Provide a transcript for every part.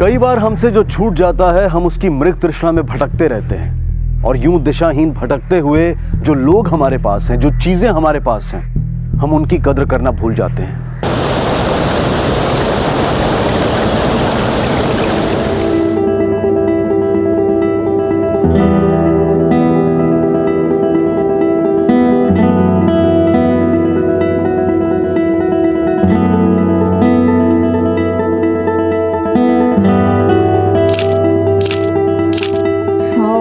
कई बार हमसे जो छूट जाता है हम उसकी मृग तृष्णा में भटकते रहते हैं, और यूं दिशाहीन भटकते हुए जो लोग हमारे पास हैं, जो चीजें हमारे पास हैं, हम उनकी कद्र करना भूल जाते हैं।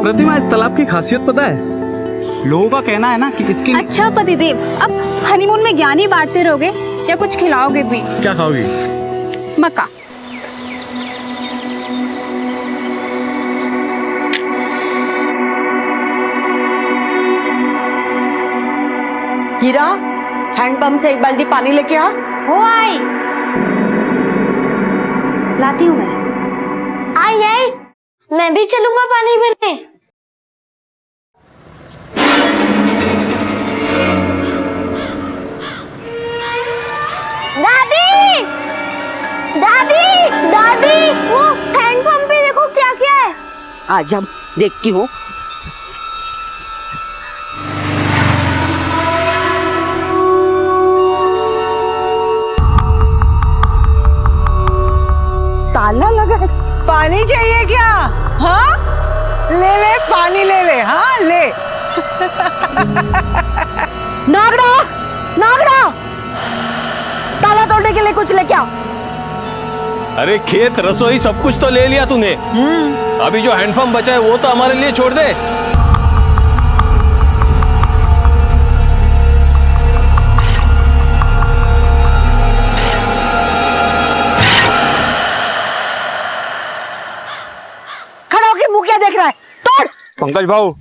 प्रतिमा, इस तालाब की खासियत पता है? लोगों का कहना है ना कि इसकी। अच्छा पतिदेव, अब हनीमून में ज्ञान ही बांटते रहोगे या कुछ खिलाओगे भी? क्या खाओगी? मक्का। हीरा, हैंडपंप से एक बाल्टी पानी लेके आ। हो आई, लाती हूँ मैं। आई आई, मैं भी चलूंगा पानी भरने। दादी, दादी, दादी, वो हैंडपंप पे देखो क्या क्या है। आज हम देखती हूँ। ताला लगा है। पानी चाहिए क्या? हाँ, ले ले पानी, ले ले। हाँ ले। नागड़ा, नागड़ा, ताला तोड़ने के लिए कुछ लेके आओ। अरे खेत, रसोई सब कुछ तो ले लिया तूने। अभी जो हैंडपंप बचा है वो तो हमारे लिए छोड़ दे। खड़ा होके मुंह क्या देख रहा है? तोड़। पंकज भाऊ,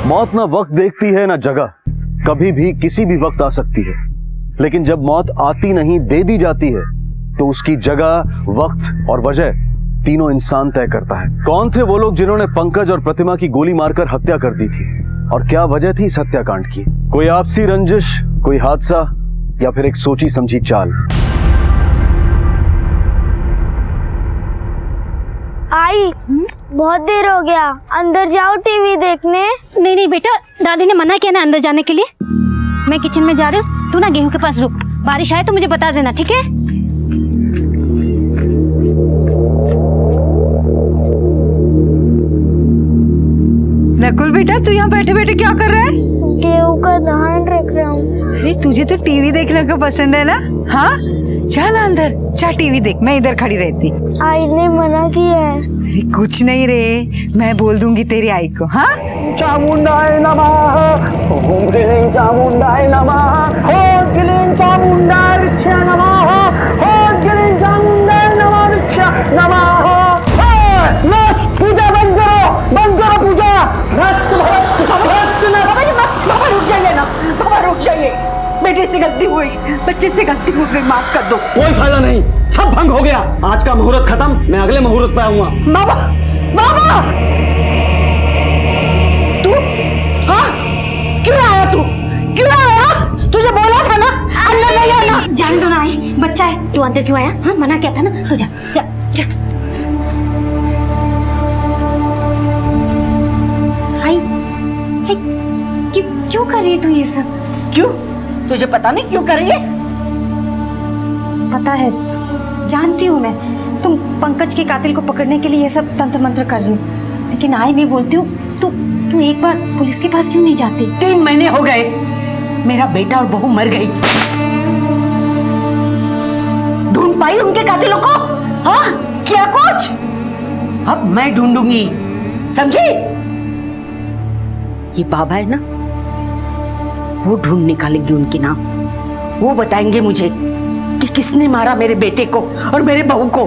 मौत ना वक्त देखती है ना जगह, कभी भी किसी भी वक्त आ सकती है। लेकिन जब मौत आती नहीं, दे दी जाती है, तो उसकी जगह, वक्त और वजह तीनों इंसान तय करता है। कौन थे वो लोग जिन्होंने पंकज और प्रतिमा की गोली मारकर हत्या कर दी थी, और क्या वजह थी इस हत्याकांड की? कोई आपसी रंजिश, कोई हादसा, या फिर एक सोची समझी चाल? आई, बहुत देर हो गया, अंदर जाओ टीवी देखने। नहीं नहीं बेटा, दादी ने मना किया ना अंदर जाने के लिए। मैं किचन में जा रही हूँ, तू ना गेहूं के पास रुक। बारिश आए तो मुझे बता देना, ठीक है? नकुल बेटा, तू यहाँ बैठे बैठे क्या कर रहा है? गेहूं का धान रख रहा हूँ। अरे तुझे तो टीवी देखने का पसंद है ना? हाँ, जा ना अंदर, जा टीवी देख, मैं इधर खड़ी रहती। आई ने मना किया है। अरे कुछ नहीं रे, मैं बोल दूंगी तेरी आई को। हाँ, चामुंडाय नमः, ओम ह्रीं चामुंडाय नमः, ओम ह्रीं चामुंडाय ऋक्षा नमः, ओम ह्रीं चामुंडाय नमः ऋक्षा नमः। पूजा बंद करो पूजा। बाबा रुक जाइए ना, बाबा रुक जाइए। बेटे से गलती हुई, बच्चे से गलती हो गई, माफ कर दो। कोई फायदा नहीं, सब भंग हो गया। आज का मुहूर्त खत्म, मैं अगले मुहूर्त पे आऊंगा। बाबा, बाबा, तू हाँ क्यों आया? तू क्यों आया? तुझे बोला था ना अंदर नहीं आना। जाने दो ना, आई बच्चा है, तू अंदर क्यों आया? हाँ मना किया था ना, तू जा जा जा। आई, क्यों कर रही है तू ये सब? क्यों? तुझे पता नहीं क्यों कर रही है? पता है, जानती हूँ मैं, तुम पंकज के कातिल को पकड़ने के लिए ये सब तंत्र मंत्र कर रही हो। लेकिन आई मैं बोलती हूँ, तू एक बार पुलिस के पास क्यों नहीं जाती? 3 महीने हो गए, मेरा बेटा और बहू मर गई। ढूंढ पाई उनके कातिलों को? हाँ, क्या कुछ? अब मैं ढूंढूंगी, समझी? ये बाबा है ना, वो ढूंढ निकालेंगे उनके नाम। वो बताएंगे मुझे कि किसने मारा मेरे बेटे को और मेरे बहू को।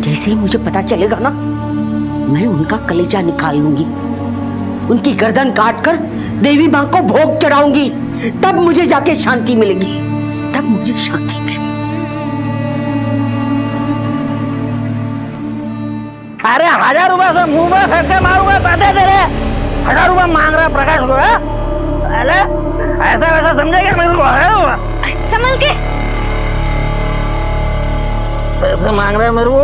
जैसे ही मुझे पता चलेगा ना, मैं उनका कलेजा निकाल लूंगी, उनकी गर्दन काट कर देवी मां को भोग चढ़ाऊंगी। तब मुझे जाके शांति मिलेगी, तब मुझे शांति मिलेगी। अरे 1000 रुपए से मुंह में फेंक के मारूंगा, पैसे दे रहे 1000 रुपए मांग रहा प्रकाश को। अरे ऐसा वैसा समझेगा मेरे को है? संभल के, पैसे मांग रहे मेरे को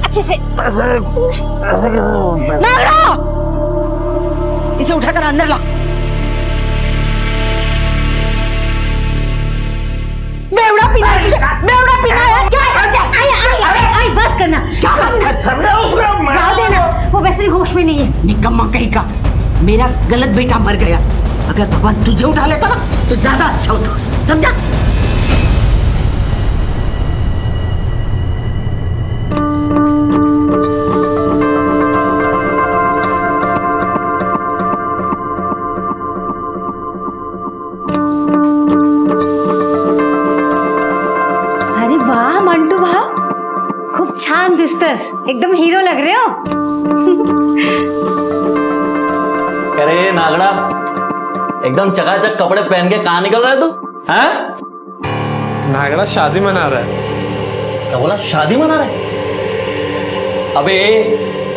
अच्छे से। पैसे इसे उठाकर अंदर ला। बेवड़ा पीना है, बेवड़ा पीना है। क्या आई बस करना, समझा उसको? जाओ देना, वो वैसे भी होश में नहीं है। निकम्मा कहीं का, मेरा गलत बेटा मर गया। अगर भगवान तुझे उठा लेता ना तो ज्यादा अच्छा होता, समझा? अरे वाह मंटू भाव, खूप छान दिसतस, एकदम हीरो लग रहे हो। अरे नागड़ा, एकदम चकाचक कपड़े पहन के कहाँ निकल रहा है तू? हाँ? नागड़ा शादी मना रहा है। क्या बोला? शादी मना रहा है? अबे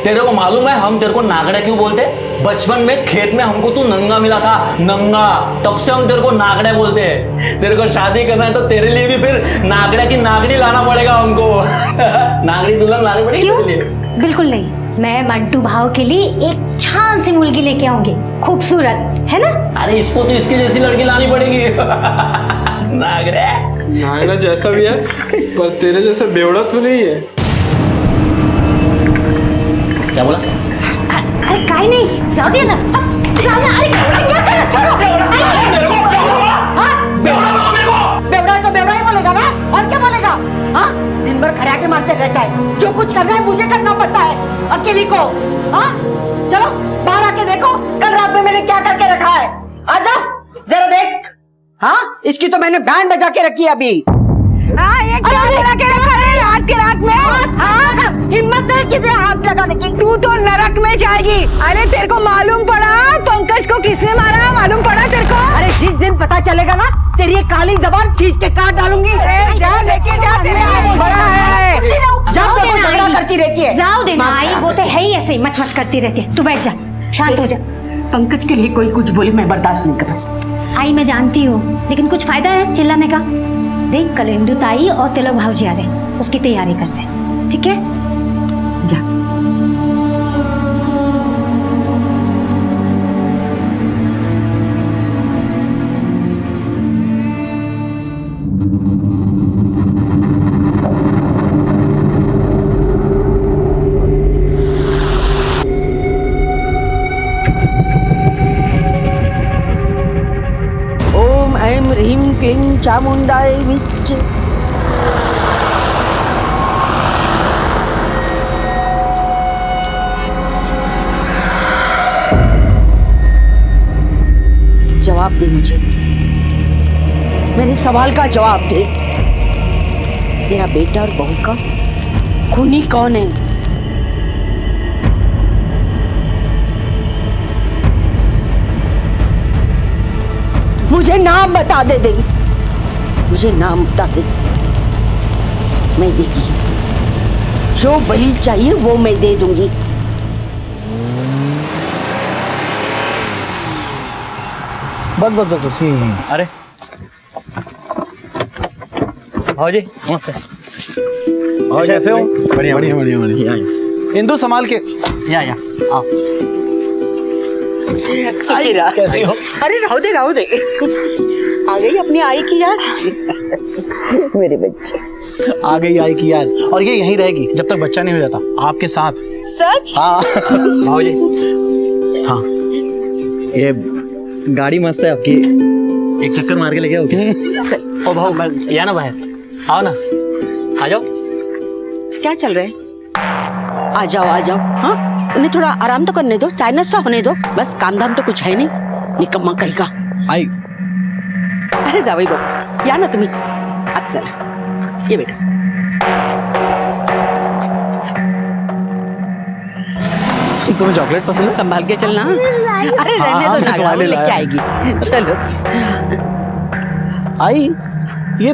तेरे को मालूम है हम तेरे को नागड़ा क्यों बोलते? बचपन में खेत में हमको तू नंगा मिला था, नंगा, तब से हम तेरे को नागड़ा बोलते हैं। तेरे को शादी करना है तो तेरे लिए भी फिर नागड़ा की नागड़ी लाना पड़ेगा हमको। नागड़ी दुल्हन लानी पड़ेगी क्यों? तेरे लिए। बिल्कुल नहीं, मैं मंटू भाव के लिए एक छान सी मुर्गी लेके आऊंगी, खूबसूरत, है ना? अरे इसको तो इसकी जैसी लड़की लानी पड़ेगी। नागड़ा नागड़ा जैसा भी है, पर तेरे जैसा बेवड़ा तो नहीं है। क्या बोला? अरे काई नहीं, जाओ दिया ना। अरे क्या कर रहा? छोड़ो। बेवड़ा तो बेवड़ा ही बोलेगा ना, और क्या बोलेगा? हाँ, दिन भर खराटे मारते रहता है। जो कुछ करना है मुझे करना पड़ता है, अकेली को। हाँ, चलो बाहर आके देखो कल रात में मैंने क्या करके रखा है। आ जाओ जरा देख। हाँ, इसकी तो मैंने बैंड बजा के रखी है अभी। हाँ, ये क्या लगा के रखा है रात के रात में? हाँ, हिम्मत है किसे हाथ लगाने की? तू तो नरक में जाएगी। अरे तेरे को मालूम पड़ा पंकज को किसने मारा? मालूम पड़ा तेरे को? अरे जिस दिन पता चलेगा ना, तेरी ये काली जबान खींच के काट डालूंगी। जा लेके जा, तेरे हाथ बड़ा है। जब तक वो झगड़ा करती रहती है। जाओ देना, आई वो तो है ही ऐसे मच मच करती रहती है। तू बैठ जा, शांत हो जा। पंकज के लिए कोई कुछ बोले मैं बर्दाश्त नहीं कर। आई मैं जानती हूँ, लेकिन कुछ फायदा है चिल्लाने का? देख कल इंदु ताई और तिलक भाऊजी आ रहे हैं, उसकी तैयारी करते हैं, ठीक है? जा। ओम ऐं ह्रीं क्लीं चामुंडाय विच। जवाब दे मुझे, मेरे सवाल का जवाब दे। तेरा बेटा और बहू का खूनी कौन है? मुझे नाम बता दे देवी, मुझे नाम बता दे। मैं देगी, जो बलि चाहिए वो मैं दे दूंगी। बस बस बस बस यही। अरे भाजी नमस्ते। और कैसे हो? बढ़िया बढ़िया बढ़िया बढ़िया। इंदु संभाल के। या आओ। कैसे हो? अरे राहु दे आ गई अपनी आई की याद। मेरे बच्चे आ गई आई की याद, और ये यहीं रहेगी जब तक बच्चा नहीं हो जाता, आपके साथ। सच? हाँ भाजी। हाँ ये गाड़ी मस्त है आपकी, एक चक्कर मार के लेके आओ। चल। ओ भाऊ या ना बाहर आओ ना, आ जाओ। क्या चल रहा है? आ जाओ। हाँ, उन्हें थोड़ा आराम तो करने दो, चाय नाश्ता होने दो। बस काम धाम तो कुछ है नहीं, निकम्मा कहीं का। आई अरे जावई बाबू या ना तुम्ही, आज चला। ये बेटा तुम्हें चॉकलेट पसंद है? संभाल के चलना। अरे रहने दो, नागरा वो लेके आएगी। चलो। आई ये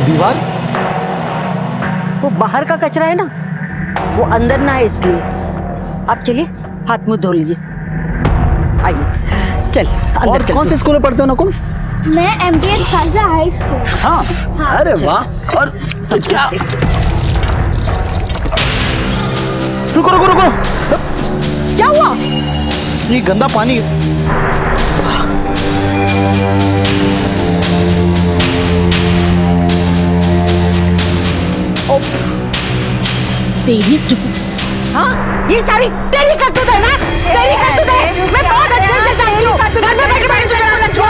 दीवार वो बाहर का कचरा है ना, वो अंदर ना है इसलिए। आप चलिए हाथ मुंह धो लीजिए। आइए चल अंदर और चल। कौन से स्कूल में पढ़ते हो नकुल? मैं MTS खालसा हाई स्कूल। हाँ अरे वाह। और सब क्या? रुको रुको रुको, क्या हुआ? ये गंदा पानी तेरी हाँ ये सारी तेरी करतूत है ना, तेरी करतूत है। मैं बहुत अच्छे से जानती हूँ। घर में बैठे बैठे तुझे छोड़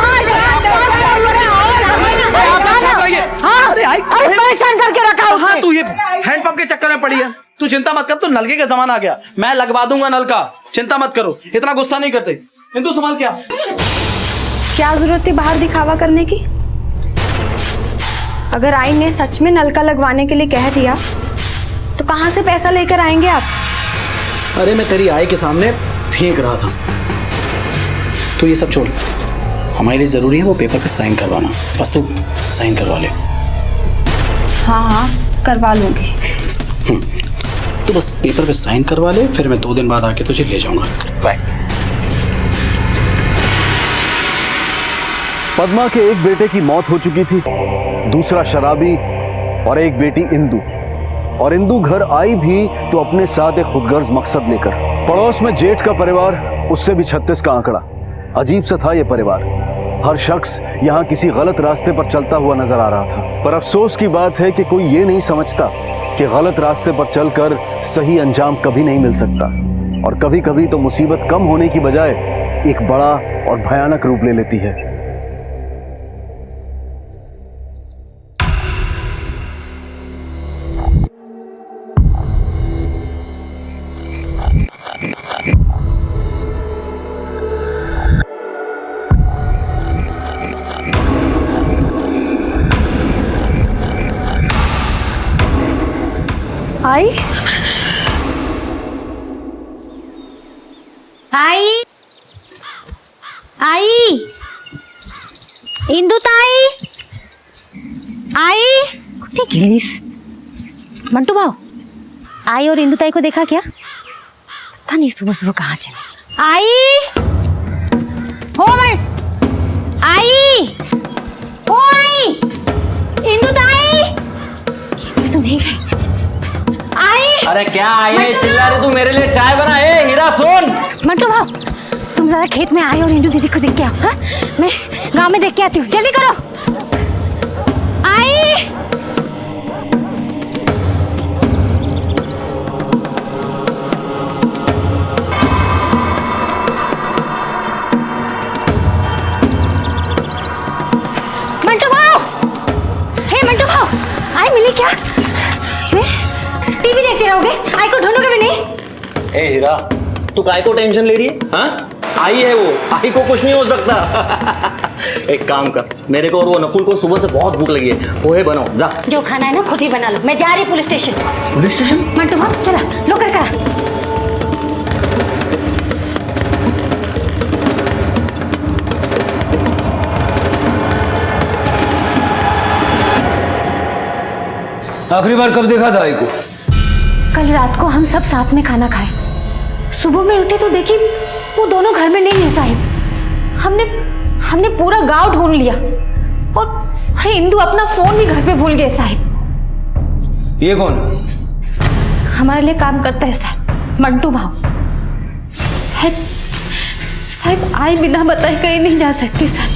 अरे परेशान करके रखा हाँ उसने। तू ये हैंडपंप के चक्कर में पड़ी है। तू चिंता मत कर, तू नलके का जमाना आ गया, मैं लगवा दूंगा नल का, चिंता मत करो, इतना गुस्सा नहीं करते। इंदु संभाल क्या क्या जरूरत थी बाहर दिखावा करने की? अगर आई ने सच में नलका लगवाने के लिए कह दिया तो कहाँ से पैसा लेकर आएंगे आप? अरे मैं तेरी आई के सामने फेंक रहा था। तो ये सब छोड़, हमारे लिए जरूरी है वो पेपर पे साइन करवाना, बस तू साइन करवा ले। हाँ हाँ करवा लूंगी। तो बस पेपर पे साइन करवा ले, फिर मैं 2 दिन बाद आके तुझे ले जाऊंगा। बाय। पद्मा के एक बेटे की मौत हो चुकी थी, दूसरा शराबी और एक बेटी इंदु। और इंदु घर आई भी तो अपने साथ एक खुदगर्ज मकसद लेकर। पड़ोस में जेठ का परिवार, उससे भी 36 का आंकड़ा। अजीब सा था यह परिवार। हर शख्स यहाँ किसी गलत रास्ते पर चलता हुआ नजर आ रहा था। पर अफसोस की बात है कि कोई ये नहीं समझता कि गलत रास्ते पर चलकर सही अंजाम कभी नहीं मिल सकता। और कभी कभी तो मुसीबत कम होने की बजाय एक बड़ा और भयानक रूप ले लेती है। आई आई आई इंदु ताई आई कुठे गेलीस? मंटू भाऊ, आई और इंदु ताई को देखा क्या? पता नहीं सुबह सुबह कहाँ चले। आई हो आई हो आई इंदु ताई, मैं तो नहीं गई। आई अरे क्या ये चिल्ला रही तू? मेरे लिए चाय बना। ए हीरा सुन। मंटू भाव, तुम जरा खेत में आई और इंदु दीदी को देख के आओ। हाँ? मैं गांव में देख के आती हूँ, जल्दी करो। आई मंटू भाव, हे मंटू भाव, आई मिली क्या? मैं टीवी देखते रहोगे, आई को ढूंढोगे भी नहीं? ए हीरा, तू काय को टेंशन ले रही है? हाँ आई है वो, आई को कुछ नहीं हो सकता। एक काम कर, मेरे को और वो नकुल को सुबह से बहुत भूख लगी है, पोहे बनाओ जा। जो खाना है ना खुद ही बना लो, मैं जा रही police station. Police station? Mantu भाव चला, लो कर करा। आखिरी बार कब देखा था आई को? कल रात को हम सब साथ में खाना खाए। सुबह में उठे तो देखी वो दोनों घर में नहीं है साहिब। हमने पूरा गांव ढूंढ लिया और अरे इंदु अपना फोन भी घर पे भूल गए साहिब। ये कौन? हमारे लिए काम करता है साहब, मंटू भाव। साहब आई बिना बताए कहीं नहीं जा सकती साहब,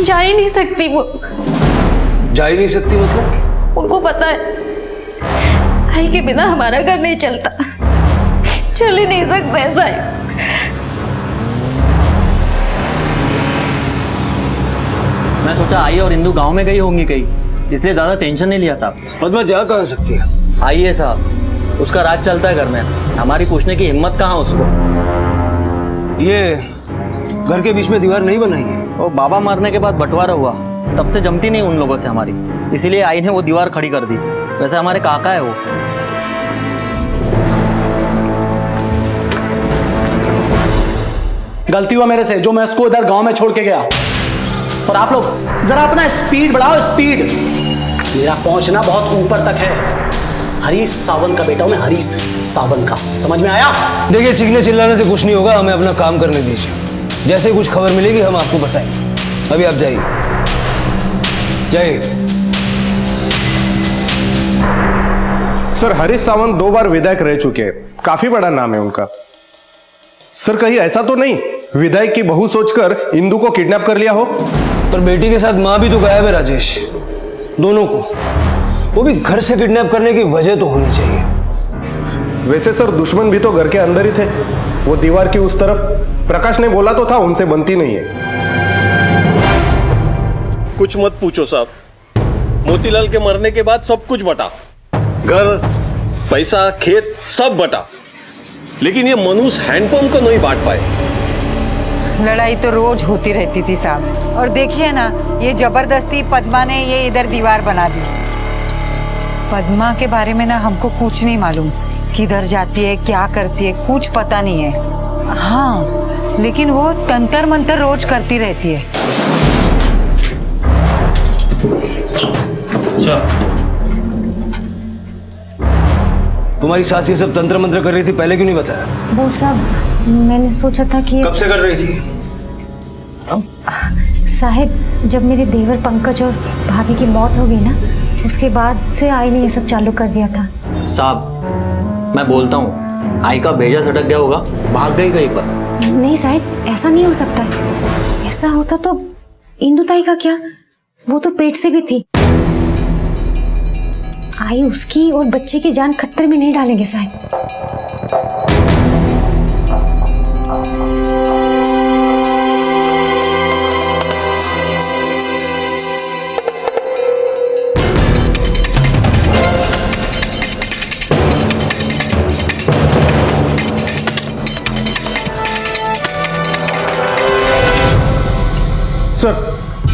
जा ही नहीं सकती वो। जा ही नहीं सकती मतलब? उनको पता है आई के बिना हमारा घर नहीं चलता, चल ही नहीं सकता है साहब। मैं सोचा आई और इंदु गांव में गई होंगी कहीं, इसलिए ज्यादा टेंशन नहीं लिया साहब। पद्मा जा कहाँ सकती है? आई है साहब, उसका राज चलता है घर में, हमारी पूछने की हिम्मत कहाँ उसको। ये घर के बीच में दीवार नहीं बनाई है? वो बाबा मरने के बाद बंटवारा हुआ, तब से जमती नहीं उन लोगों से हमारी, इसीलिए आई ने वो दीवार खड़ी कर दी। वैसे हमारे काका है वो। गलती हुआ मेरे से जो मैं उसको इधर गांव में छोड़ के गया। और आप लोग जरा अपना स्पीड बढ़ाओ, स्पीड। मेरा पहुंचना बहुत ऊपर तक है। हरीश सावंत का बेटा हूं मैं, हरीश सावंत का, समझ में आया? देखिए, चीखने चिल्लाने से कुछ नहीं होगा, हमें अपना काम करने दीजिए। जैसे ही कुछ खबर मिलेगी हम आपको बताएंगे। अभी आप जाइए, जाइए। सर, हरीश सावंत 2 बार विधायक रह चुके हैं, काफी बड़ा नाम है उनका। सर, कहीं ऐसा तो नहीं विधायक की बहू सोचकर इंदू को किडनैप कर लिया हो? पर बेटी के साथ मां भी तो गायब है राजेश, दोनों को। वो भी घर से किडनैप करने की वजह तो होनी चाहिए। वैसे सर, दुश्मन भी तो घर के अंदर ही थे, वो दीवार की उस तरफ। प्रकाश ने बोला तो था उनसे बनती नहीं है। कुछ मत पूछो साहब, मोतीलाल के मरने के बाद सब कुछ बटा, घर, पैसा, खेत सब बटा, लेकिन ये मनुष्य हैंडपंप को नहीं बांट पाए। लड़ाई तो रोज होती रहती थी साहब, और देखिए ना, ये जबरदस्ती पद्मा ने ये इधर दीवार बना दी। पद्मा के बारे में ना हमको कुछ नहीं मालूम, किधर जाती है, क्या करती है, कुछ पता नहीं है। हाँ, लेकिन वो तंतर मंतर रोज करती रहती है। अच्छा, तुम्हारी सास ये सब तंत्र मंत्र कर रही थी, पहले क्यों नहीं बताया? वो सब मैंने सोचा था कि कब से कर रही थी? साहब, जब मेरे देवर पंकज और भाभी की मौत हो गई ना, उसके बाद से आई ने ये सब चालू कर दिया था। साहब, मैं बोलता हूँ आई का भेजा सटक गया होगा, भाग गई कहीं पर। नहीं साहब, ऐसा नहीं हो सकता। ऐसा होता तो इंदु ताई का क्या, वो तो पेट से भी थी। आई उसकी और बच्चे की जान खतरे में नहीं डालेंगे साहब।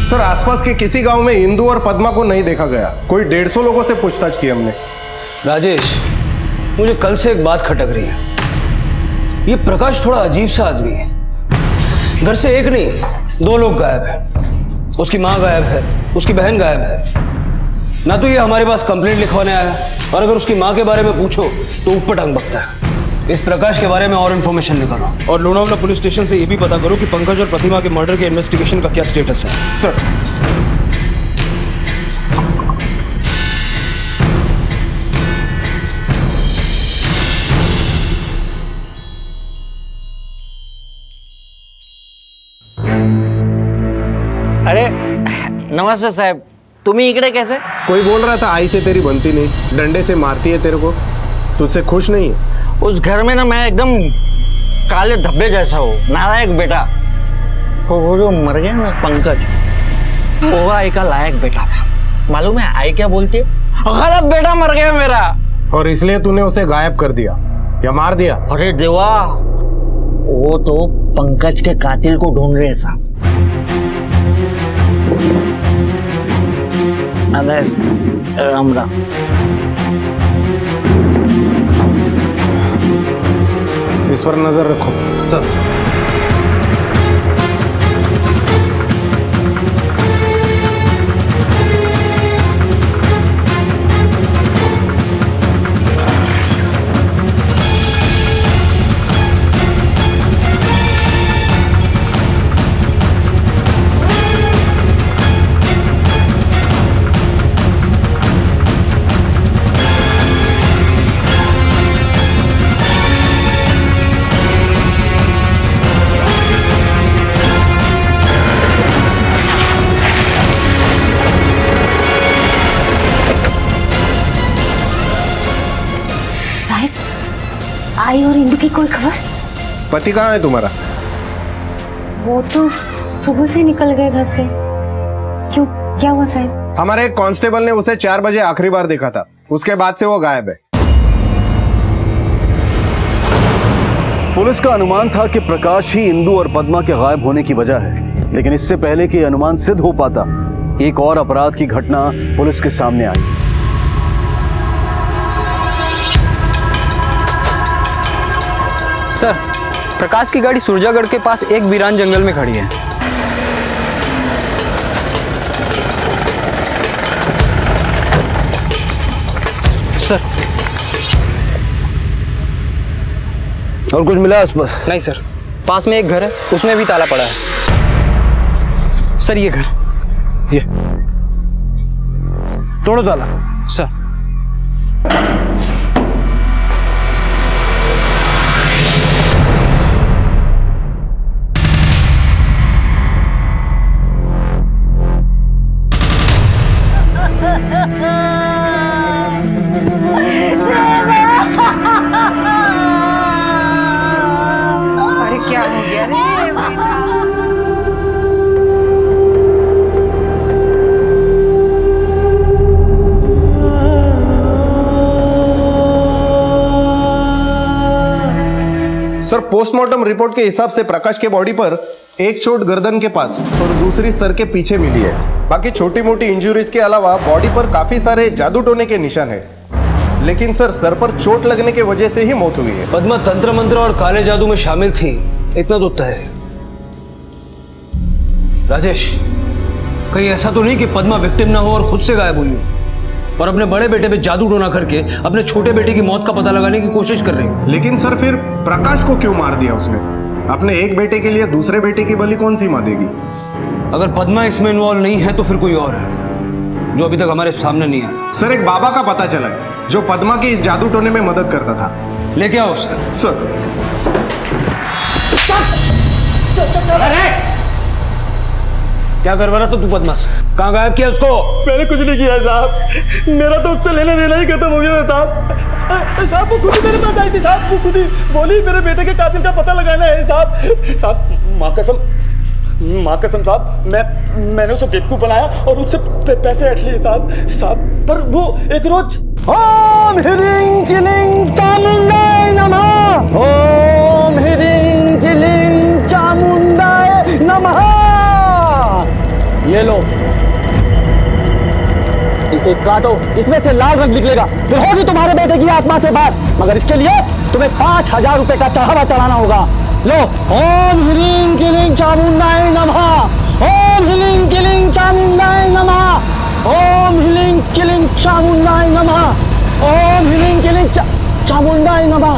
सर, आसपास के किसी गांव में इंदू और पद्मा को नहीं देखा गया। कोई 150 लोगों से पूछताछ की हमने। राजेश, मुझे कल से एक बात खटक रही है। ये प्रकाश थोड़ा अजीब सा आदमी है। घर से एक नहीं 2 लोग गायब है। उसकी माँ गायब है, उसकी बहन गायब है। ना तो ये हमारे पास कंप्लेंट लिखवाने आया, और अगर उसकी माँ के बारे में पूछो तो ऊपर टांग बकता है। इस प्रकाश के बारे में और इन्फॉर्मेशन निकालो, और लोनावला पुलिस स्टेशन से ये भी पता करो कि पंकज और प्रतिमा के मर्डर के इन्वेस्टिगेशन का क्या स्टेटस है। सर, अरे नमस्ते साहब, तुम्ही इकडे कैसे? कोई बोल रहा था आई से तेरी बनती नहीं, डंडे से मारती है तेरे को, तुझसे खुश नहीं है? उस घर में ना मैं एकदम काले धब्बे जैसा हूँ, नालायक बेटा। वो जो मर गया ना पंकज, वो आई का लायक बेटा था। मालूम है आई क्या बोलती है? गलत बेटा मर गया मेरा। और इसलिए तूने उसे गायब कर दिया या मार दिया? अरे देवा, वो तो पंकज के कातिल को ढूंढ रहे साहब। राम राम। इस पर नजर रखो। चल। आई और इंदु की कोई खबर? पति कहाँ है तुम्हारा? वो तो सुबह से निकल गए घर से। क्यों, क्या हुआ साहब? हमारे एक कांस्टेबल ने उसे 4 बजे आखिरी बार देखा था, उसके बाद से वो गायब है। पुलिस का अनुमान था कि प्रकाश ही इंदु और पद्मा के गायब होने की वजह है, लेकिन इससे पहले कि अनुमान सिद्ध हो पाता, एक और अपराध की घटना पुलिस के सामने आई। सर, प्रकाश की गाड़ी सुरजागढ़ के पास एक वीरान जंगल में खड़ी है। सर, और कुछ मिला आसपास? नहीं सर, पास में एक घर है, उसमें भी ताला पड़ा है। सर ये घर, ये तोड़ो ताला। सर। अरे क्या हो गया रे बेटा? सर, पोस्टमार्टम रिपोर्ट के हिसाब से प्रकाश के बॉडी पर एक चोट गर्दन के पास और दूसरी सर के पीछे मिली है। बाकी छोटी मोटी इंजरीज के अलावा बॉडी पर काफी सारे जादू टोने के निशान है। लेकिन सर पर चोट लगने की वजह से ही मौत हुई है। पद्मा तंत्र मंत्र और काले जादू में शामिल थी, इतना तो तय है। राजेश, कहीं ऐसा तो नहीं कि पद्मा विक्टिम ना हो और खुद से गायब हुई हो और अपने बड़े बेटे पे जादू टोना करके अपने छोटे बेटे की मौत का पता लगाने की कोशिश कर रही हो? लेकिन सर फिर प्रकाश को क्यों मार दिया उसने? अपने एक बेटे के लिए दूसरे बेटे की बलि कौन सी मां देगी? अगर पद्मा इसमें इन्वॉल्व नहीं है तो फिर कोई और है जो अभी तक हमारे सामने नहीं आया। सर, एक बाबा का पता चला है जो पद्मा के इस जादू टोने में मदद करता था। लेके आओ उसे। सर, क्या करवा रहा था तू पद्मा से? कहाँ गायब किया उसको? मैंने कुछ नहीं किया साहब, मेरा तो उससे लेना देना ही खत्म हो गया साहब। साहब वो खुद ही मेरे पास आई थी साहब, वो खुद ही बोली मेरे बेटे के कातिल का पता लगाना है साहब। साहब माँ कसम साहब, मैंने उसे बेवकूफ बनाया और उससे पैसे हट लिए साहब। पर वो एक रोज ओम ह्रीं क्लीं चामुंडाय नमः, ओम ह्रीं क्लीं चामुंडाय नमः। ये लो, इसे काटो, इसमें से लाल रंग निकलेगा, फिर होगी तुम्हारे बेटे की आत्मा से बात। मगर इसके लिए तुम्हें 5,000 रुपए का चढ़ावा चढ़ाना होगा। लो, ओम ह्रीं क्लीं चामुंडाय नमः, ओम ह्रीं क्लीं चामुंडाय नमः, ओम ह्रीं क्लीं चामुंडाय नमः, ओम ह्रीं क्लीं चामुंडाय नमः।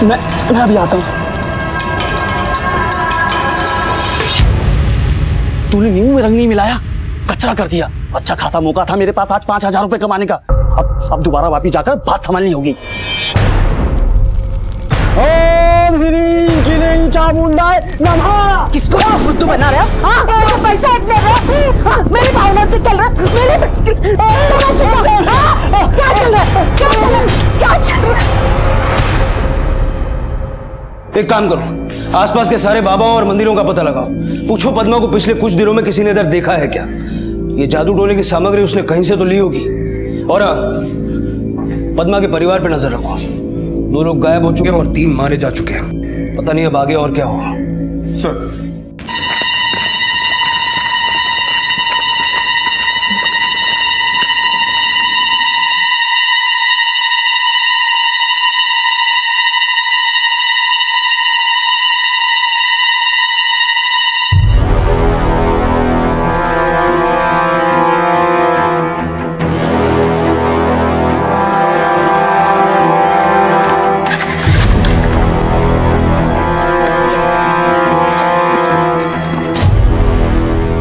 मैं अभी आता हूँ। तूने नींबू में रंग नहीं मिलाया, कचरा कर दिया। अच्छा खासा मौका था मेरे पास आज 5,000 रुपए कमाने का। अब दोबारा वापिस जाकर बात संभालनी होगी। ओम ह्रीं क्लीं चामुंडाय नमः। किसको बुद्धू बना रहे हो? हाँ, पैसा इतने रहे, मेरी भावना से चल रहा, मेरी समझ से चल रहा। क्या चल रहा है? क्या चल रहा है? क्या चल रहा है? एक काम करो, आसपास के सारे बाबाओं और मंदिरों का पता लगाओ। पूछो पद्मा को पिछले कुछ दिनों में किसी ने इधर देखा है क्या? ये जादू टोने की सामग्री उसने कहीं से तो ली होगी। और हाँ, पद्मा के परिवार पे नजर रखो। 2 लोग गायब हो चुके हैं और 3 मारे जा चुके हैं। पता नहीं अब आगे और क्या होगा। सर,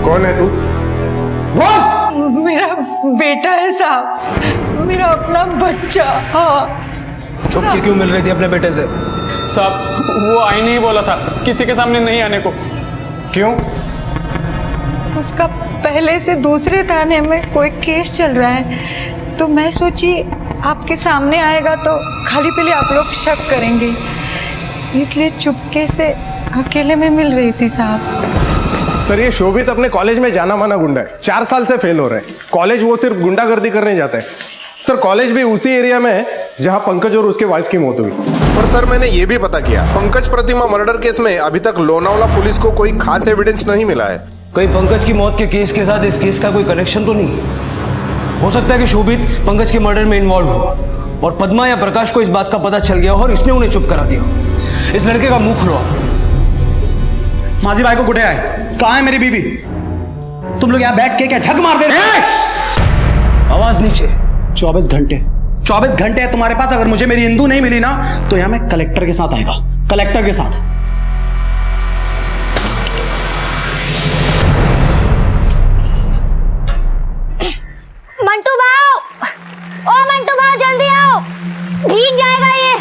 कौन है तू? मेरा बेटा है साहब, मेरा अपना बच्चा। हाँ। छुपके क्यों मिल रही थी अपने बेटे से? साहब वो आई नहीं बोला था किसी के सामने नहीं आने को। क्यों? उसका पहले से दूसरे थाने में कोई केस चल रहा है, तो मैं सोची आपके सामने आएगा तो खाली पीले आप लोग शक करेंगे, इसलिए चुपके से अकेले में मिल रही थी साहब। सर, ये शोभित अपने कॉलेज में जाना माना गुंडा है, 4 साल से फेल हो रहे हैं। कॉलेज वो सिर्फ गुंडागर्दी करने जाता है। सर, कॉलेज भी उसी एरिया में है जहां पंकज और उसके वाइफ की मौत हुई। और सर मैंने ये भी पता किया, पंकज प्रतिमा मर्डर केस में अभी तक लोनावला पुलिस को कोई खास एविडेंस नहीं मिला है। कहीं पंकज की मौत के केस के साथ इस केस का कोई कनेक्शन तो नहीं? हो सकता है कि शोभित पंकज के मर्डर में इन्वॉल्व हो और पद्मा या प्रकाश को इस बात का पता चल गया हो और इसने उन्हें चुप करा दिया हो। इस लड़के का मुंह खुलवाओ। माजी भाई को कुटे आए, कहाँ है मेरी बीवी? तुम लोग यहाँ बैठ के क्या झक मार दे रहे हो? आवाज नीचे। 24 घंटे है तुम्हारे पास। अगर मुझे मेरी इंदू नहीं मिली ना तो यहाँ मैं कलेक्टर के साथ आएगा, कलेक्टर के साथ। मंटू भाव, ओ मंटू भाव जल्दी आओ, भीग जाएगा ये।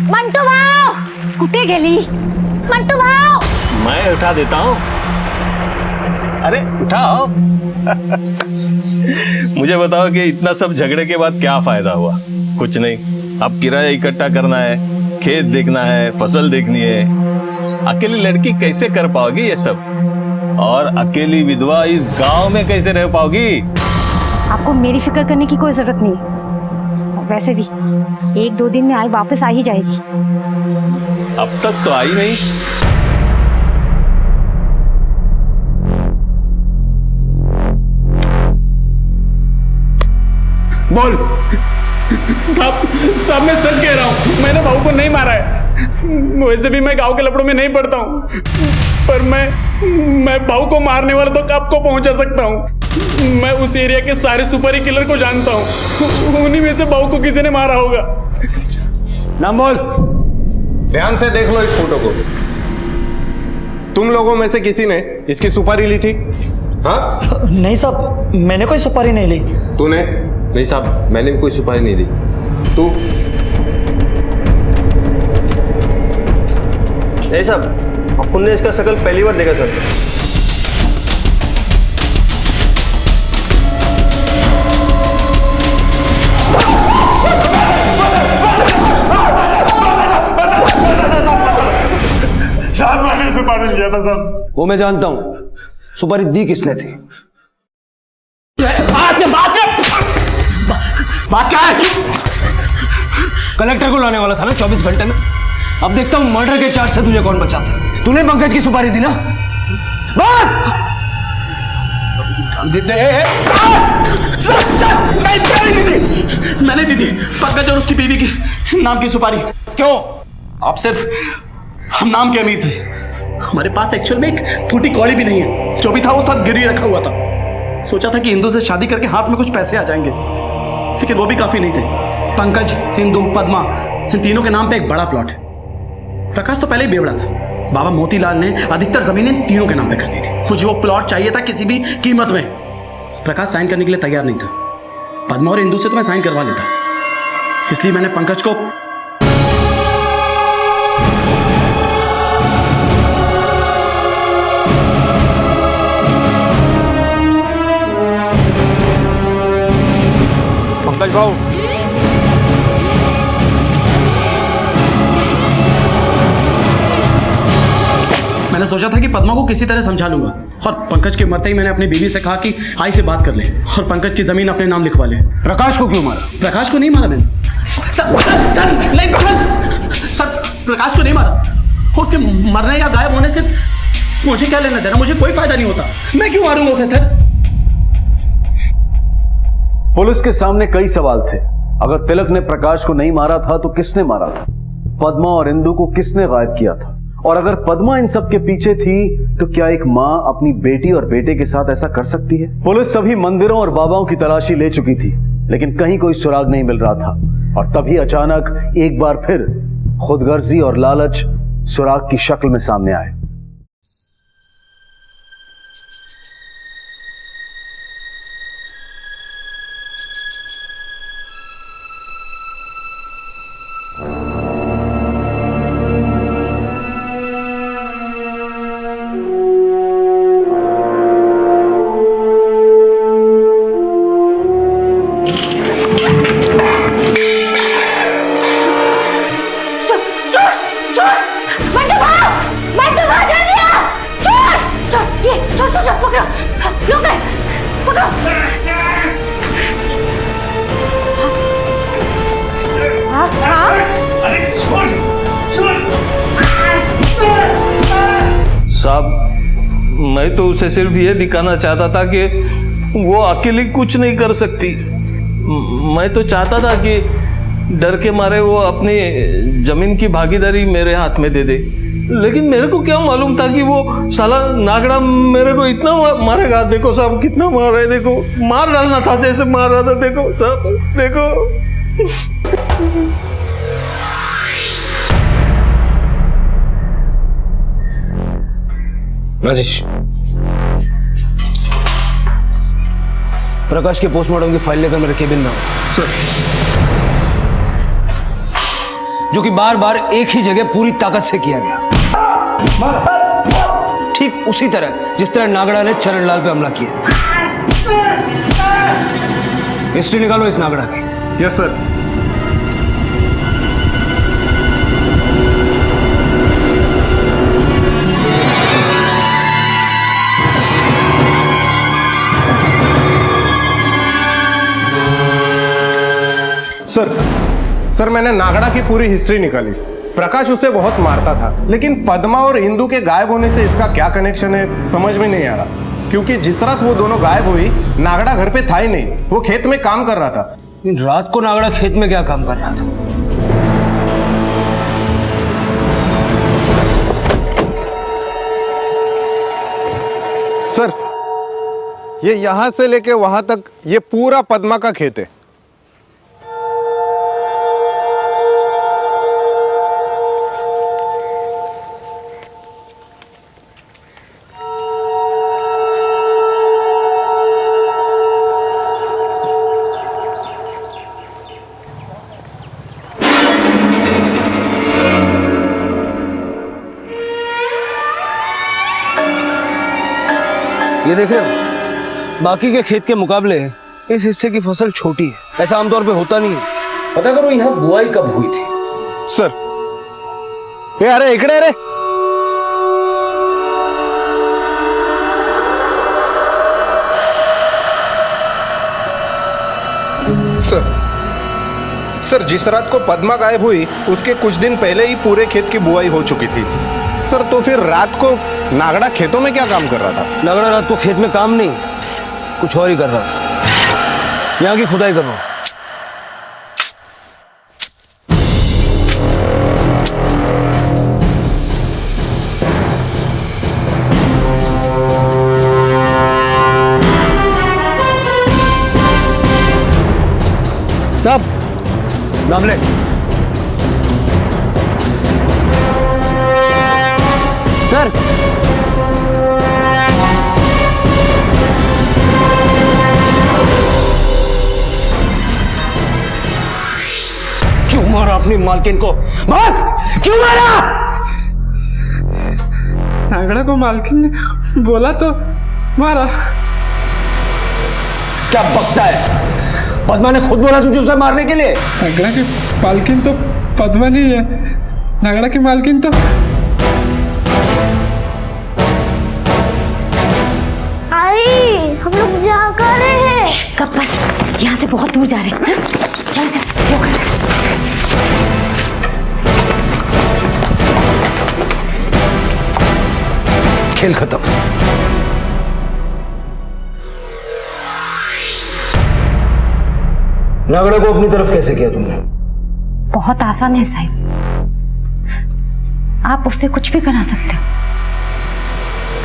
मंटू भाव कुटे गेली। मंटू भाव मैं उठा देता हूँ। अरे उठाओ। मुझे बताओ कि इतना सब झगड़े के बाद क्या फायदा हुआ? कुछ नहीं। अब किराया इकट्ठा करना है, खेत देखना है, फसल देखनी है। अकेली लड़की कैसे कर पाओगी ये सब? और अकेली विधवा इस गांव में कैसे रह पाओगी? आपको मेरी फिक्र करने की कोई जरूरत नहीं है। और वैसे भी 1-2 दिन में आई वापस आ ही जाएगी। अब तक तो आई नहीं। बोल। साहब मैं सच कह रहा हूँ, मैंने बहू को नहीं मारा है। वैसे भी मैं गांव के लफड़ों में नहीं पड़ता हूँ, पर मैं बहू को मारने वाला तो आपको पहुंचा सकता हूँ। मैं उस एरिया के सारे सुपारी किलर को जानता हूँ। उन्हीं में से बहू को किसी ने मारा होगा। नाम बोल। ध्यान से देख लो इस फोटो को। तुम लोगों में से किसी ने इसकी सुपारी ली थी? हाँ? नहीं साहब, मैंने कोई सुपारी नहीं ली। तूने? नहीं साहब, मैंने भी कोई सुपारी नहीं दी। तू? नहीं साहब, अपन ने इसका शकल पहली बार देखा सर। साहब मैंने सुपारी लिया था साहब। वो मैं जानता हूं, सुपारी दी किसने थी? बात क्या है? कलेक्टर को लाने वाला था ना 24 घंटे में। अब देखता हूं मर्डर के चार्ज से तुझे कौन बचाता है। तूने पंकज की सुपारी दी ना? मैंने दी थी पंकज और उसकी बीवी की नाम की सुपारी। क्यों? आप सिर्फ हम नाम के अमीर थे। हमारे पास एक्चुअल में एक फूटी कौड़ी भी नहीं है। जो भी था वो सब गिरवी रखा हुआ था। सोचा था कि हिंदू से शादी करके हाथ में कुछ पैसे आ जाएंगे, लेकिन वो भी काफी नहीं थे। पंकज, हिंदू, पद्मा, इन तीनों के नाम पे एक बड़ा प्लॉट है। प्रकाश तो पहले ही बेवड़ा था। बाबा मोतीलाल ने अधिकतर जमीन इन तीनों के नाम पे कर दी थी। मुझे वो प्लॉट चाहिए था किसी भी कीमत में। प्रकाश साइन करने के लिए तैयार नहीं था। पद्मा और हिंदू से तो मैं साइन करवा लेता, इसलिए मैंने पंकज को पंकज भाऊ, मैंने सोचा था कि पद्मा को किसी तरह समझा लूंगा, और पंकज के मरते ही मैंने अपनी बीवी से कहा कि आई से बात कर ले और पंकज की जमीन अपने नाम लिखवा ले। प्रकाश को क्यों मारा? प्रकाश को नहीं मारा मैंने। सर, प्रकाश को नहीं मारा। उसके मरने या गायब होने से मुझे क्या लेना देना? मुझे कोई फायदा नहीं होता। मैं क्यों मारूंगा उसे सर? पुलिस के सामने कई सवाल थे। अगर तिलक ने प्रकाश को नहीं मारा था तो किसने मारा था? पद्मा और इंदु को किसने गायब किया था? और अगर पद्मा इन सब के पीछे थी तो क्या एक मां अपनी बेटी और बेटे के साथ ऐसा कर सकती है? पुलिस सभी मंदिरों और बाबाओं की तलाशी ले चुकी थी, लेकिन कहीं कोई सुराग नहीं मिल रहा था। और तभी अचानक एक बार फिर खुदगर्जी और लालच सुराग की शक्ल में सामने आए। मंटू भाव, मंटू भाव। उसे सिर्फ ये दिखाना चाहता था कि वो अकेली कुछ नहीं कर सकती। मैं तो चाहता था कि डर के मारे वो अपनी जमीन की भागीदारी मेरे हाथ में दे दे, लेकिन मेरे को क्या मालूम था कि वो साला नागड़ा मेरे को इतना मारेगा। देखो साहब कितना मार रहा है, देखो मार डालना था जैसे मार रहा था। देखो साहब देखो। राजेश, प्रकाश के पोस्टमार्टम की फाइल लेकर मेरे केबिन में आओ। सर। जो कि बार बार एक ही जगह पूरी ताकत से किया गया, ठीक उसी तरह जिस तरह नागड़ा ने चरण लाल पे हमला किया। हिस्ट्री निकालो इस नागड़ा की। Yes sir. सर मैंने नागड़ा की पूरी हिस्ट्री निकाली। प्रकाश उसे बहुत मारता था, लेकिन पद्मा और इंदु के गायब होने से इसका क्या कनेक्शन है समझ में नहीं आ रहा। क्योंकि जिस रात वो दोनों गायब हुई, नागड़ा घर पे था ही नहीं, वो खेत में काम कर रहा था। लेकिन रात को नागड़ा खेत में क्या काम कर रहा था? सर, ये यहां से लेके वहां तक ये पूरा पद्मा का खेत है। ये देख रहे हो, बाकी के खेत के मुकाबले इस हिस्से की फसल छोटी है। ऐसा आमतौर पे होता नहीं है। पता करो यहाँ बुआई कब हुई थी? सर, ये अरे इकड़े रे। सर, जिस रात को पद्मा गायब हुई उसके कुछ दिन पहले ही पूरे खेत की बुआई हो चुकी थी। सर, तो फिर रात को नागड़ा खेतों में क्या काम कर रहा था? नागड़ा रात को खेत में काम नहीं, कुछ और ही कर रहा था। यहाँ की खुदाई कर रहा हूं। सब नाम ले। सर, क्यों मारा अपनी मालकिन को? मार! क्यों मारा? नागड़ा को मालकिन ने बोला तो मारा। क्या बकता है? पद्मा ने खुद बोला तुझे उसे मारने के लिए। नागड़ा की मालकिन तो पद्मा नहीं है, नागड़ा की मालकिन तो हम लोग जा कर रहे हैं। कब बस, यहाँ से बहुत दूर जा रहे हैं। चल चल, रोक खेल खत्म। नागड़ा को अपनी तरफ कैसे किया तुमने? बहुत आसान है साहिब, आप उससे कुछ भी करा सकते हो,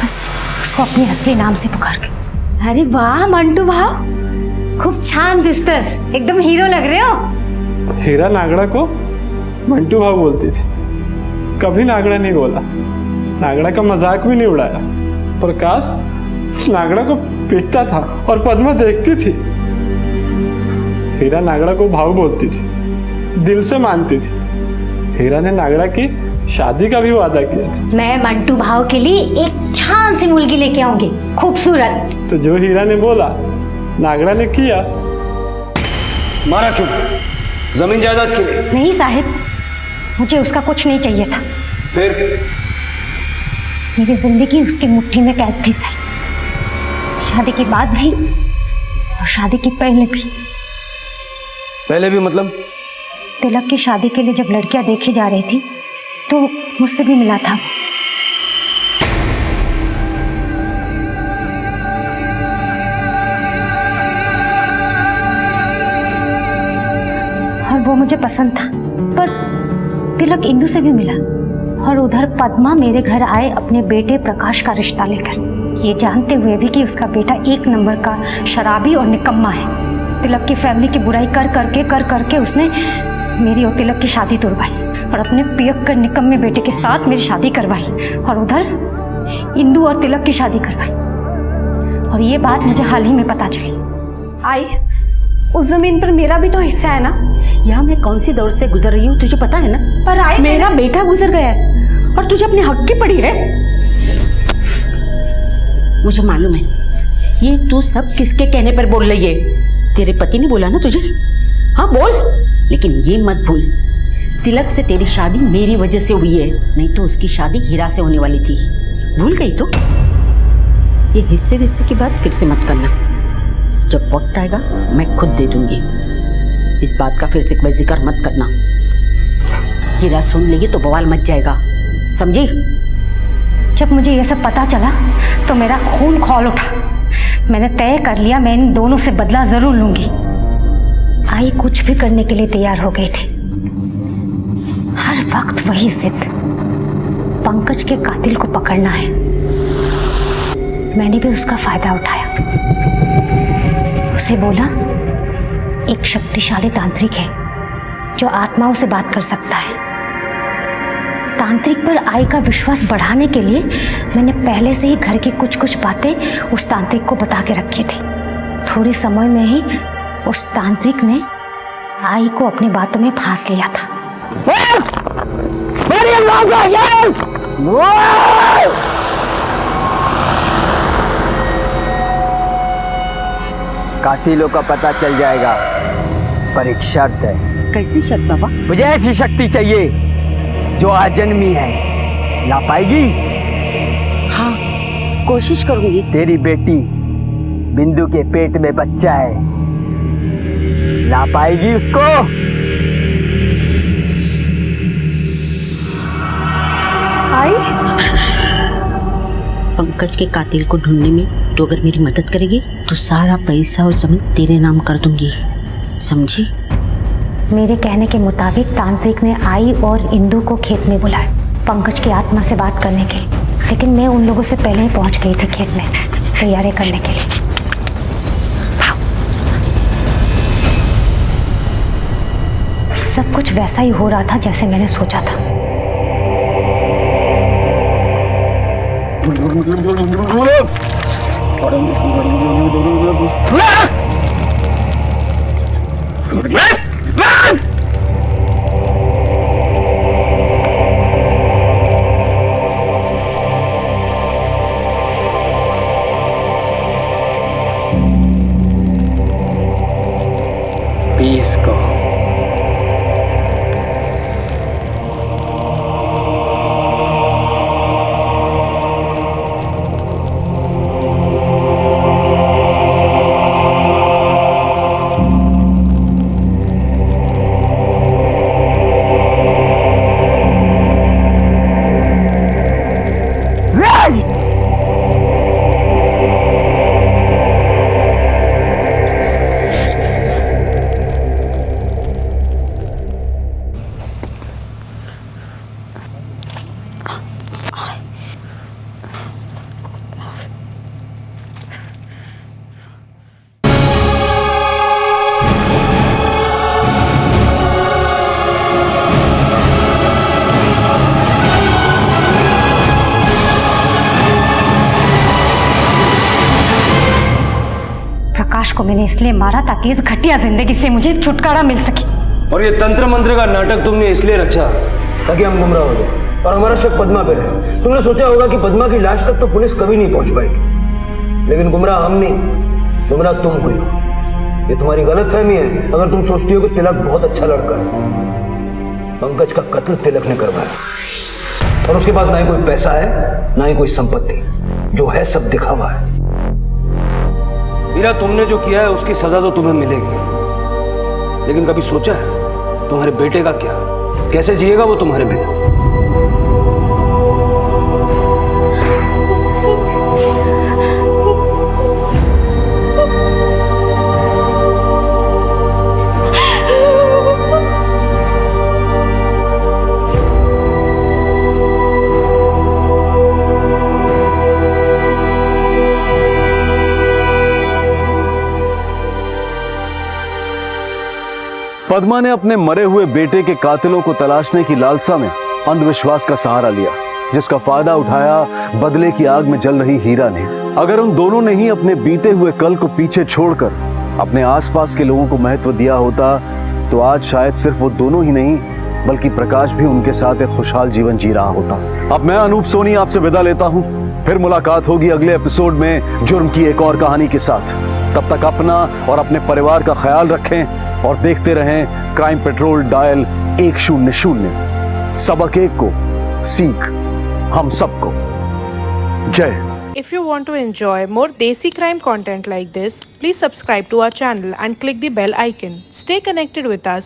बस उसको अपने असली नाम से पुकार के। अरे वाह मंटू भाव, खूप छान दिसतस, एकदम हीरो लग रहे हो। हीरा नागड़ा को मंटू भाव बोलती थी, कभी नागड़ा नहीं बोला, नागड़ा का मजाक भी नहीं उड़ाया। प्रकाश नागड़ा को पीटता था और पद्मा देखती थी। हीरा नागड़ा को भाव बोलती थी, दिल से मानती थी। हीरा ने नागड़ा की शादी का भी वादा किया था। मैं मंटू भाव के लिए एक छान सी मुर्गी लेके आऊंगी, खूबसूरत। तो जो हीरा ने बोला नागड़ा ने किया। मारा क्यों? जमीन जायदाद के लिए? नहीं साहिब, मुझे उसका कुछ नहीं चाहिए था। फिर? मेरी जिंदगी उसकी मुट्ठी में कैद थी साहिब, शादी के बाद भी और शादी के पहले भी। पहले भी मतलब? तिलक की शादी के लिए जब लड़कियां देखी जा रही थी तो मुझसे भी मिला था। वो मुझे पसंद था, पर तिलक इंदु से भी मिला। और उधर पद्मा मेरे घर आए अपने बेटे प्रकाश का रिश्ता लेकर, ये जानते हुए भी कि उसका बेटा 1 नंबर का शराबी और निकम्मा है। तिलक की फैमिली की बुराई कर करके उसने मेरी और तिलक की शादी तोड़वाई और अपने पियक्कर निकम्मे बेटे के साथ मेरी शादी करवाई, और उधर इंदु और तिलक की शादी करवाई। और ये बात मुझे हाल ही में पता चली। आई, उस जमीन पर मेरा भी तो हिस्सा है ना। यहाँ मैं कौन सी दौर से गुजर रही हूँ तुझे पता है ना। पर आई, मेरा बेटा गुजर गया है और तुझे अपने हक की पड़ी है। मुझे मालूम है ये तू सब किसके कहने पर बोल रही है। तेरे पति ने बोला ना तुझे, हाँ बोल, लेकिन ये मत भूल तिलक से तेरी शादी मेरी वजह से हुई है, नहीं तो उसकी शादी हीरा से होने वाली थी। भूल गई तो ये हिस्से विस्से की बात फिर से मत करना। जब वक्त आएगा मैं खुद दे दूंगी। इस बात का फिर से कोई जिक्र मत करना। हीरा सुन लेगी तो बवाल मच जाएगा, समझी। जब मुझे ये सब पता चला तो मेरा खून खौल उठा। मैंने तय कर लिया मैं इन दोनों से बदला जरूर लूंगी। आई कुछ भी करने के लिए तैयार हो गई थी। हर वक्त वही जिद, पंकज के कातिल को पकड़ना है। मैंने भी उसका फायदा उठाया। उसे बोला एक शक्तिशाली तांत्रिक है जो आत्माओं से बात कर सकता है। तांत्रिक पर आई का विश्वास बढ़ाने के लिए मैंने पहले से ही घर की कुछ बातें उस तांत्रिक को बता के रखी थी। थोड़े समय में ही उस तांत्रिक ने आई को अपनी बातों में फांस लिया था। कातिलों का पता चल जाएगा, पर एक शर्त है। कैसी शर्त बाबा? मुझे ऐसी शक्ति चाहिए जो आजन्मी है। ला पाएगी? हाँ, कोशिश करूंगी। तेरी बेटी बिंदु के पेट में बच्चा है, ला पाएगी उसको? आई, पंकज के कातिल को ढूंढने में तो अगर मेरी मदद करेगी तो सारा पैसा और जमीन तेरे नाम कर दूंगी, समझी। मेरे कहने के मुताबिक तांत्रिक ने आई और इंदु को खेत में बुलाया पंकज की आत्मा से बात करने के लिए, लेकिन मैं उन लोगों से पहले ही पहुंच गई थी खेत में तैयारी करने के लिए। सब कुछ वैसा ही हो रहा था जैसे मैंने सोचा था। पीस को प्रकाश को मैंने इसलिए मारा ताकि इस घटिया जिंदगी से मुझे छुटकारा मिल सके। और ये तंत्र मंत्र का नाटक तुमने इसलिए रचा ताकि हम गुमराह हो जाए और हमारा शक पद्मा पे रहे। तुमने सोचा होगा कि पद्मा की लाश तक तो पुलिस कभी नहीं पहुंच पाएगी, लेकिन गुमराह हम नहीं, गुमराह तुम हुई। ये तुम्हारी गलतफहमी है अगर तुम सोचती हो कि तिलक बहुत अच्छा लड़का है। पंकज का कत्ल तिलक ने करवाया और उसके पास ना ही कोई पैसा है ना ही कोई संपत्ति, जो है सब दिखावा है। मीरा, तुमने जो किया है उसकी सजा तो तुम्हें मिलेगी, लेकिन कभी सोचा है तुम्हारे बेटे का क्या, कैसे जिएगा वो तुम्हारे बिना? पद्मा ने अपने मरे हुए बेटे के कातिलों को तलाशने की लालसा में अंधविश्वास का सहारा लिया, जिसका फायदा उठाया बदले की आग में जल रही हीरा ने। अगर उन दोनों ने ही अपने बीते हुए कल को पीछे छोड़कर अपने आसपास के लोगों को महत्व दिया होता तो आज शायद सिर्फ वो दोनों ही नहीं बल्कि प्रकाश भी उनके साथ एक खुशहाल जीवन जी रहा होता। अब मैं अनूप सोनी आपसे विदा लेता हूं, फिर मुलाकात होगी अगले एपिसोड में जुर्म की एक और कहानी के साथ। तब तक अपना और अपने परिवार का ख्याल रखें और देखते रहें क्राइम पेट्रोल डायल 100। सबक एक को सीख हम सबको। जय। If you want to enjoy more Desi crime content like this, please subscribe to our channel and click the bell icon. Stay connected with us.